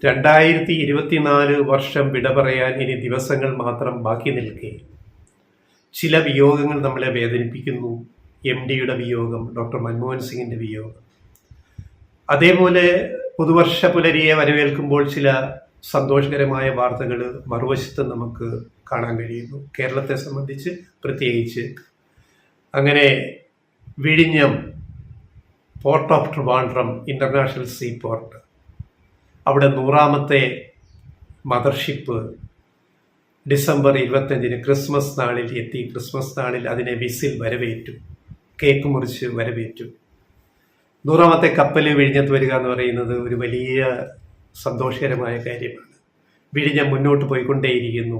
2024 വർഷം വിട പറയാൻ ഇനി ദിവസങ്ങൾ മാത്രം ബാക്കി നിൽക്കെ ചില വിയോഗങ്ങൾ നമ്മളെ വേദനിപ്പിക്കുന്നു. MD-യുടെ വിയോഗം, ഡോക്ടർ മൻമോഹൻ സിംഗിന്റെ വിയോഗം. അതേപോലെ പുതുവർഷ പുലരിയെ വരവേൽക്കുമ്പോൾ ചില സന്തോഷകരമായ വാർത്തകൾ മറുവശത്ത് നമുക്ക് കാണാൻ കഴിയുന്നു. കേരളത്തെ സംബന്ധിച്ച് പ്രത്യേകിച്ച് അങ്ങനെ വിഴിഞ്ഞം port of Trivandrum international see port, അവിടെ 100ാമത്തെ മദർഷിപ്പ് ഡിസംബർ 25 ക്രിസ്മസ് നാളിൽ എത്തി. ക്രിസ്മസ് നാളിൽ അതിനെ വിസിൽ വരവേറ്റു, കേക്ക് മുറിച്ച് വരവേറ്റു. 100ാമത്തെ കപ്പൽ വിഴിഞ്ഞത്ത് വരിക എന്ന് പറയുന്നത് ഒരു വലിയ സന്തോഷകരമായ കാര്യമാണ്. വിഴിഞ്ഞം മുന്നോട്ട് പോയിക്കൊണ്ടേയിരിക്കുന്നു.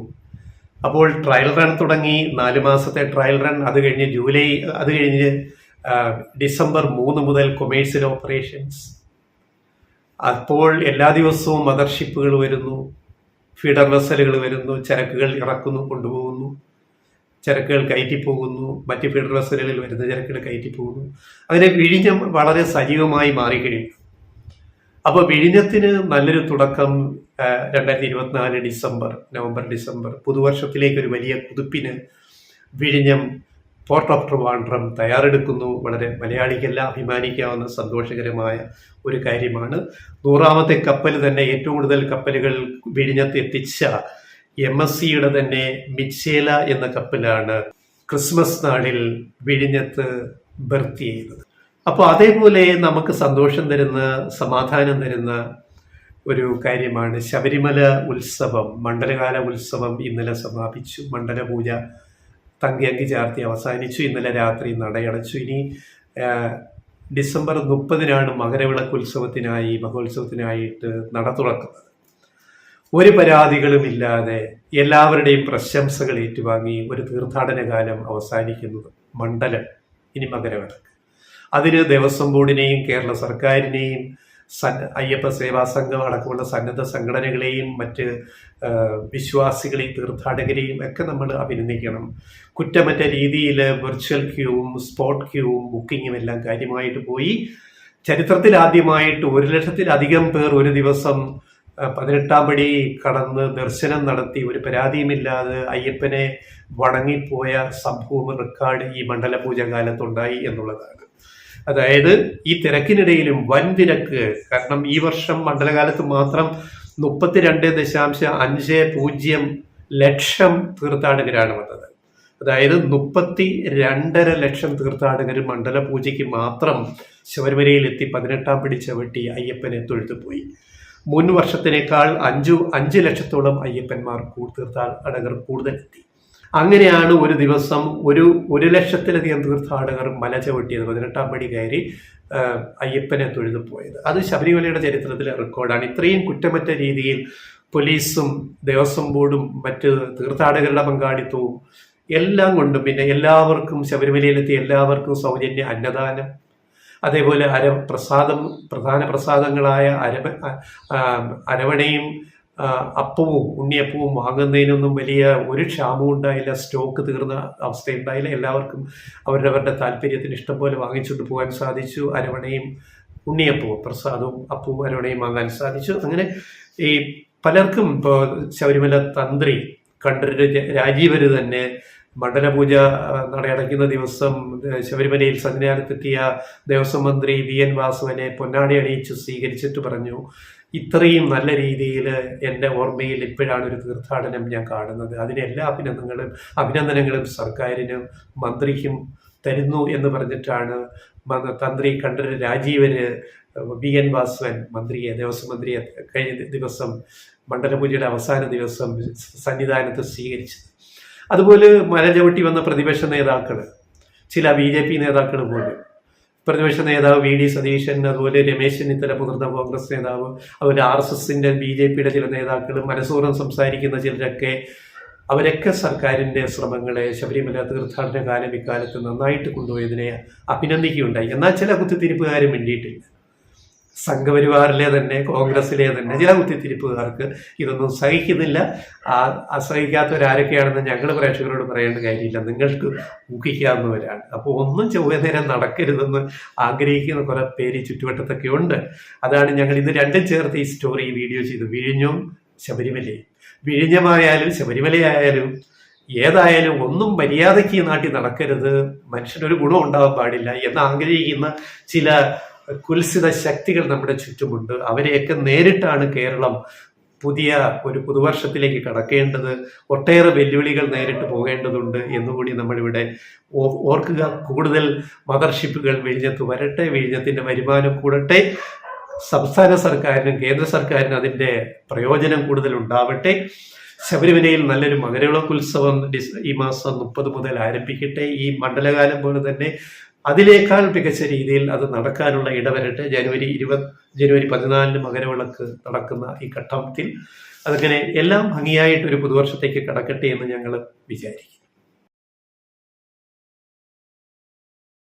അപ്പോൾ ട്രയൽ റൺ തുടങ്ങി, 4 മാസത്തെ ട്രയൽ റൺ. അത് കഴിഞ്ഞ് ഡിസംബർ 3 മുതൽ കൊമേഴ്സ്യൽ ഓപ്പറേഷൻസ്. അപ്പോൾ എല്ലാ ദിവസവും മദർഷിപ്പുകൾ വരുന്നു, ഫീഡർ വെസലുകൾ വരുന്നു, ചരക്കുകൾ ഇറക്കുന്നു, കൊണ്ടുപോകുന്നു, ചരക്കുകൾ കയറ്റിപ്പോകുന്നു, മറ്റ് ഫീഡർ വെസലുകളിൽ വരുന്ന ചരക്കുകൾ കയറ്റിപ്പോകുന്നു. അങ്ങനെ വിഴിഞ്ഞം വളരെ സജീവമായി മാറിക്കഴിഞ്ഞു. അപ്പോൾ വിഴിഞ്ഞത്തിന് നല്ലൊരു തുടക്കം 2024 നവംബർ ഡിസംബർ പുതുവർഷത്തിലേക്ക് ഒരു വലിയ കുതിപ്പിന് വിഴിഞ്ഞം പോർട്ട് ഓഫ് ട്രിവാൻഡ്രം തയ്യാറെടുക്കുന്നു. വളരെ മലയാളിക്കെല്ലാം അഭിമാനിക്കാവുന്ന സന്തോഷകരമായ ഒരു കാര്യമാണ്. 100ാമത്തെ കപ്പൽ തന്നെ, ഏറ്റവും കൂടുതൽ കപ്പലുകൾ വിഴിഞ്ഞത്ത് എത്തിച്ച MSCയുടെ തന്നെ മിച്ചേല എന്ന കപ്പലാണ് ക്രിസ്മസ് നാളിൽ വിഴിഞ്ഞത്ത് ബർത്ത് ചെയ്തത്. അപ്പോൾ അതേപോലെ നമുക്ക് സന്തോഷം തരുന്ന, സമാധാനം തരുന്ന ഒരു കാര്യമാണ് ശബരിമല ഉത്സവം. മണ്ഡലകാല ഉത്സവം ഇന്നലെ സമാപിച്ചു. മണ്ഡലപൂജ തങ്കയങ്കി ചാർത്തി അവസാനിച്ചു. ഇന്നലെ രാത്രി നടയടച്ചു. ഇനി ഡിസംബർ 30-നാണ് മകരവിളക്ക് ഉത്സവത്തിനായി, മഹോത്സവത്തിനായിട്ട് നട തുറക്കുന്നത്. ഒരു പരാതികളും ഇല്ലാതെ എല്ലാവരുടെയും പ്രശംസകൾ ഏറ്റുവാങ്ങി ഒരു തീർത്ഥാടന കാലം അവസാനിക്കുന്നത്. മണ്ഡലം, ഇനി മകരവിളക്ക്. അതിന് ദേവസ്വം ബോർഡിനെയും കേരള സർക്കാരിനെയും അയ്യപ്പ സേവാ സംഘം അടക്കമുള്ള സന്നദ്ധ സംഘടനകളെയും മറ്റ് വിശ്വാസികളെയും തീർത്ഥാടകരെയും ഒക്കെ നമ്മൾ അഭിനന്ദിക്കണം. കുറ്റമറ്റ രീതിയിൽ വെർച്വൽ ക്യൂവും സ്പോട്ട് ക്യൂവും ബുക്കിങ്ങും എല്ലാം കാര്യമായിട്ട് പോയി. ചരിത്രത്തിൽ ആദ്യമായിട്ട് 1,00,000-ലധികം പേർ ഒരു ദിവസം 18ാം പടി കടന്ന് ദർശനം നടത്തി ഒരു പരാതിയുമില്ലാതെ അയ്യപ്പനെ വണങ്ങിപ്പോയ സംഭവം റെക്കോർഡ് ഈ മണ്ഡലപൂജ കാലത്തുണ്ടായി എന്നുള്ളതാണ്. അതായത് ഈ തിരക്കിനിടയിലും വൻ തിരക്ക്. കാരണം ഈ വർഷം മണ്ഡലകാലത്ത് മാത്രം 32.50 ലക്ഷം തീർത്ഥാടകരാണ് വന്നത്. അതായത് 32.5 ലക്ഷം തീർത്ഥാടകർ മണ്ഡലപൂജയ്ക്ക് മാത്രം ശബരിമലയിൽ എത്തി 18ാം പടി ചവിട്ടി അയ്യപ്പനെ തൊഴുതുപോയി. മുൻ വർഷത്തിനേക്കാൾ 5 ലക്ഷത്തോളം അയ്യപ്പന്മാർ തീർത്ഥാടകർ കൂടുതലെത്തി. അങ്ങനെയാണ് ഒരു ദിവസം 1,00,000-ലധികം തീർത്ഥാടകർ മല ചവിട്ടിയത്, 18ാം പടി കയറി അയ്യപ്പനെ തൊഴുതു പോയത്. അത് ശബരിമലയുടെ ചരിത്രത്തിലെ റെക്കോർഡാണ്. ഇത്രയും കുറ്റമറ്റ രീതിയിൽ പോലീസും ദേവസ്വം ബോർഡും മറ്റ് തീർത്ഥാടകരുടെ പങ്കാളിത്തവും എല്ലാം കൊണ്ടും, പിന്നെ എല്ലാവർക്കും ശബരിമലയിലെത്തിയ എല്ലാവർക്കും സൗജന്യ അന്നദാനം, അതേപോലെ പ്രധാന പ്രസാദങ്ങളായ അരവണയും അപ്പവും ഉണ്ണിയപ്പവും വാങ്ങുന്നതിനൊന്നും വലിയ ഒരു ക്ഷാമവും ഉണ്ടായില്ല. സ്റ്റോക്ക് തീർന്ന അവസ്ഥയുണ്ടായില്ല. എല്ലാവർക്കും അവരവരുടെ താല്പര്യത്തിന് ഇഷ്ടം പോലെ വാങ്ങിച്ചുകൊണ്ട് പോകാൻ സാധിച്ചു. അരവണയും ഉണ്ണിയപ്പവും, പ്രസാദവും അപ്പവും അരവണയും വാങ്ങാൻ സാധിച്ചു. അങ്ങനെ ഈ പലർക്കും, ഇപ്പോൾ ശബരിമല തന്ത്രി കണ്ഠരര് രാജീവര് തന്നെ മണ്ഡലപൂജ നടയടയ്ക്കുന്ന ദിവസം ശബരിമലയിൽ സന്നിധാനത്തെത്തിയ ദേവസ്വം മന്ത്രി VN വാസുവിനെ പൊന്നാടി അണിയിച്ച് സ്വീകരിച്ചിട്ട് പറഞ്ഞു, ഇത്രയും നല്ല രീതിയിൽ എൻ്റെ ഓർമ്മയിൽ ഇപ്പോഴാണ് ഒരു തീർത്ഥാടനം ഞാൻ കാണുന്നത്. അതിന് എല്ലാ അഭിനന്ദനങ്ങളും സർക്കാരിനും മന്ത്രിക്കും തരുന്നു എന്ന് പറഞ്ഞിട്ടാണ് തന്ത്രി കണ്ഠരര് രാജീവര് VN വാസുവൻ ദേവസ്വം മന്ത്രിയെ കഴിഞ്ഞ ദിവസം മണ്ഡലപൂജയുടെ അവസാന ദിവസം സന്നിധാനത്ത് സ്വീകരിച്ചത്. അതുപോലെ മല ചവിട്ടി വന്ന പ്രതിപക്ഷ നേതാക്കൾ, ചില BJP നേതാക്കൾ പോലും, പ്രതിപക്ഷ നേതാവ് VD സതീശൻ, അതുപോലെ രമേശ് ചെന്നിത്തല മുതിർന്ന കോൺഗ്രസ് നേതാവ്, അതുപോലെ RSSന്റെ BJPയുടെ ചില നേതാക്കൾ, മനഃപൂർവ്വം സംസാരിക്കുന്ന ചിലരൊക്കെ, അവരൊക്കെ സർക്കാരിൻ്റെ ശ്രമങ്ങളെ ശബരിമല തീർത്ഥാടന കാലം ഇക്കാലത്ത് നന്നായിട്ട് കൊണ്ടുപോയതിനെ അഭിനന്ദിക്കുകയുണ്ടായി. എന്നാൽ ചില കുത്തിത്തിരിപ്പുകാരും വേണ്ടിയിട്ടില്ല. സംഘപരിവാറിലെ തന്നെ കോൺഗ്രസിലെ തന്നെ ചില കുത്തിത്തിരിപ്പുകാർക്ക് ഇതൊന്നും സഹിക്കുന്നില്ല. അസഹിക്കാത്തവരാരൊക്കെയാണെന്ന് ഞങ്ങൾ പ്രേക്ഷകരോട് പറയേണ്ട കാര്യമില്ല, നിങ്ങൾക്ക് ഊഹിക്കാവുന്നവരാണ്. അപ്പോൾ ഒന്നും ചൊവ്വ നേരം നടക്കരുതെന്ന് ആഗ്രഹിക്കുന്ന കുറെ പേര് ചുറ്റുവട്ടത്തൊക്കെ ഉണ്ട്. അതാണ് ഞങ്ങൾ ഇത് രണ്ടും ചേർത്ത് ഈ സ്റ്റോറി വീഡിയോ ചെയ്തു. വിഴിഞ്ഞും ശബരിമലയും, വിഴിഞ്ഞമായാലും ശബരിമലയായാലും ഏതായാലും ഒന്നും മര്യാദയ്ക്ക് ഈ നാട്ടിൽ നടക്കരുത്, മനുഷ്യനൊരു ഗുണം ഉണ്ടാവാൻ പാടില്ല എന്ന് ആഗ്രഹിക്കുന്ന ചില കുൽസിത ശക്തികൾ നമ്മുടെ ചുറ്റുമുണ്ട്. അവരെയൊക്കെ നേരിട്ടാണ് കേരളം പുതിയ ഒരു പുതുവർഷത്തിലേക്ക് കടക്കേണ്ടത്. ഒട്ടേറെ വെല്ലുവിളികൾ നേരിട്ട് പോകേണ്ടതുണ്ട് എന്നുകൂടി നമ്മളിവിടെ ഓർക്കുക. കൂടുതൽ മദർഷിപ്പുകൾ വിഴിഞ്ഞത്ത് വരട്ടെ, വിഴിഞ്ഞത്തിന്റെ വരുമാനം കൂടട്ടെ, സംസ്ഥാന സർക്കാരിനും കേന്ദ്ര സർക്കാരിനും അതിൻ്റെ പ്രയോജനം കൂടുതൽ ഉണ്ടാവട്ടെ. ശബരിമലയിൽ നല്ലൊരു മകരവിളക്കുത്സവം ഈ മാസം 30 മുതൽ ആരംഭിക്കട്ടെ. ഈ മണ്ഡലകാലം പോലെ തന്നെ അതിനേക്കാൾ മികച്ച രീതിയിൽ അത് നടക്കാനുള്ള ഇടവരട്ടെ. ജനുവരി 14 മകരവിളക്ക് നടക്കുന്ന ഈ ഘട്ടത്തിൽ അതങ്ങനെ എല്ലാം ഭംഗിയായിട്ട് ഒരു പുതുവർഷത്തേക്ക് കടക്കട്ടെ എന്ന് ഞങ്ങൾ വിചാരിക്കും.